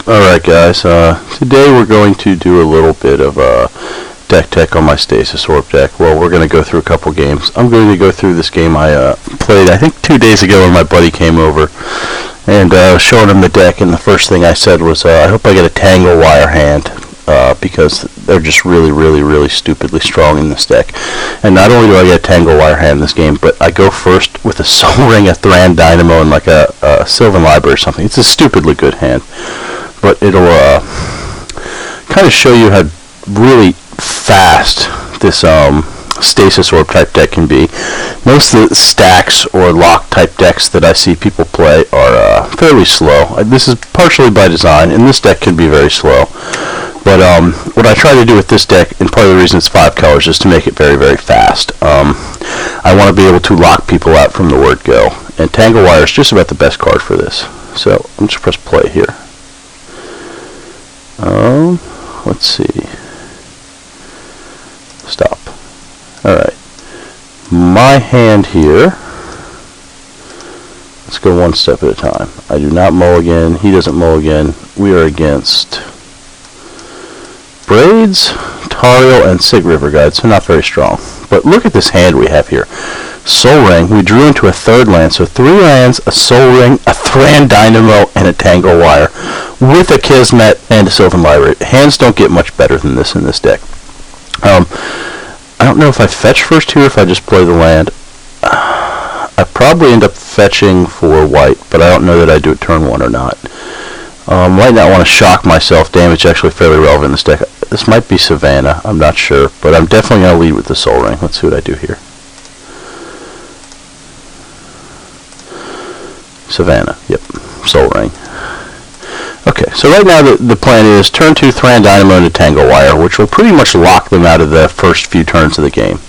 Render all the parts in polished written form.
Alright guys, today we're going to do a little bit of deck tech on my Stasis Orb deck. Well, we're going to go through a couple games. I'm going to go through this game I played, I think 2 days ago when my buddy came over and showing him the deck, and the first thing I said was, I hope I get a Tangle Wire hand, because they're just really stupidly strong in this deck. And not only do I get a Tangle Wire hand in this game, but I go first with a Sol Ring, a Thran Dynamo, and like a Sylvan Library or something. It's a stupidly good hand. But it'll kind of show you how really fast this Stasis Orb type deck can be. Most of the stacks or lock type decks that I see people play are fairly slow. This is partially by design, and this deck can be very slow. But what I try to do with this deck, and part of the reason it's 5 colors, is to make it very fast. I want to be able to lock people out from the word go, and Tangle Wire is just about the best card for this. So I'm just press play here. Let's see. Stop. Alright. My hand here. Let's go one step at a time. I do not mulligan. He doesn't mulligan. We are against Braids, Tariel, and Sig River Guide, so not very strong. But look at this hand we have here. Sol Ring. We drew into a third land, so 3 lands, a Sol Ring, a Thran Dynamo, and a Tangle Wire, with a Kismet and a Sylvan Library. Hands don't get much better than this in this deck. I don't know if I fetch first here, if I just play the land. I probably end up fetching for white, but I don't know that I do it turn 1 or not. Right now I want to shock myself. Damage actually fairly relevant in this deck. This might be Savannah, I'm not sure, but I'm definitely going to lead with the Sol Ring. Let's see what I do here. Savannah, yep, Sol Ring. Okay, so right now the plan is turn 2 Thran Dynamo into Tangle Wire, which will pretty much lock them out of the first few turns of the game.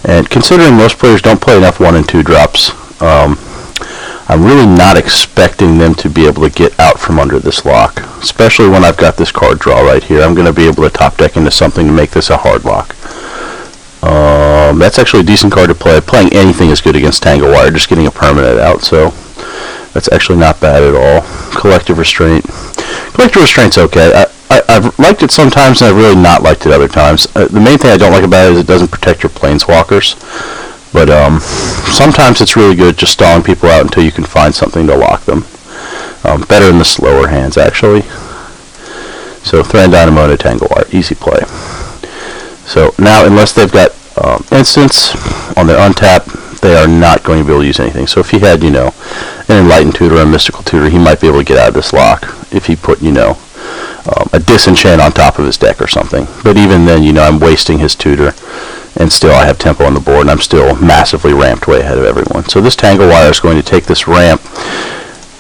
And considering most players don't play enough 1 and 2 drops, I'm really not expecting them to be able to get out from under this lock, especially when I've got this card draw right here. I'm going to be able to top deck into something to make this a hard lock. That's actually a decent card to play. Playing anything is good against Tangle Wire, just getting a permanent out, so that's actually not bad at all. Collective Restraint. Collective Restraint's okay. I've liked it sometimes, and I've really not liked it other times. The main thing I don't like about it is it doesn't protect your Planeswalkers. But sometimes it's really good just stalling people out until you can find something to lock them. Better in the slower hands, actually. So Thran Dynamo and a Tangle Wire. Easy play. So now, unless they've got instants on their untap, they are not going to be able to use anything. So if he had, an Enlightened Tutor or a Mystical Tutor, he might be able to get out of this lock if he put, a Disenchant on top of his deck or something. But even then, I'm wasting his Tutor, and still I have Tempo on the board, and I'm still massively ramped way ahead of everyone. So this Tangle Wire is going to take this ramp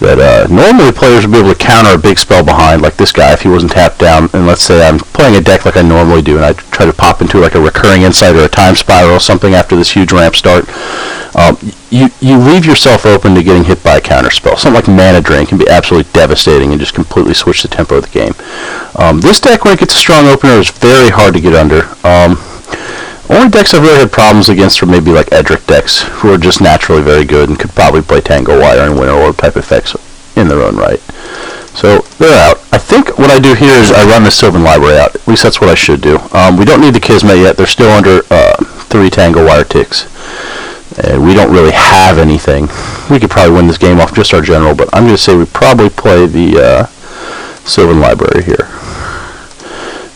that normally players would be able to counter a big spell behind, like this guy if he wasn't tapped down. And let's say I'm playing a deck like I normally do, and I try to pop into like a Recurring Insight or a Time Spiral or something after this huge ramp start. You leave yourself open to getting hit by a counter spell. Something like Mana Drain can be absolutely devastating and just completely switch the tempo of the game. This deck, when it gets a strong opener, is very hard to get under. Only decks I've really had problems against are maybe like Edric decks, who are just naturally very good and could probably play Tangle Wire and Winter Orb type effects in their own right. So they're out. I think what I do here is I run the Sylvan Library out. At least that's what I should do. We don't need the Kismet yet. They're still under 3 Tangle Wire ticks. We don't really have anything. We could probably win this game off just our general, but I'm going to say we probably play the Sylvan Library here.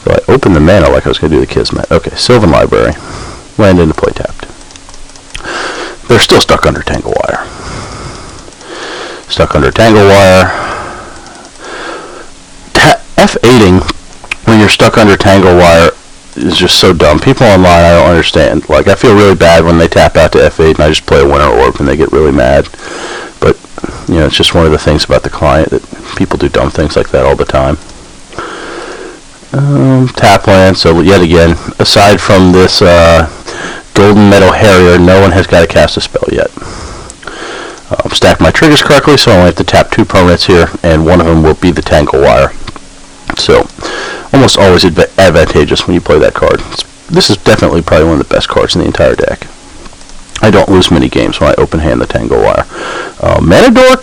So I opened the mana like I was going to do the Kismet. Okay, Sylvan Library. Land into play tapped. They're still stuck under Tangle Wire. Stuck under Tangle Wire. F8ing when you're stuck under Tangle Wire is just so dumb. People online, I don't understand. Like, I feel really bad when they tap out to F8 and I just play a Winter Orb and they get really mad. But, it's just one of the things about the client that people do dumb things like that all the time. Tap land, so yet again, aside from this Golden Meadow Harrier, no one has got to cast a spell yet. Stack my triggers correctly, so I only have to tap 2 permanents here, and one of them will be the Tangle Wire. So, almost always advantageous when you play that card. This is definitely probably one of the best cards in the entire deck. I don't lose many games when I open hand the Tangle Wire. Mana Dork,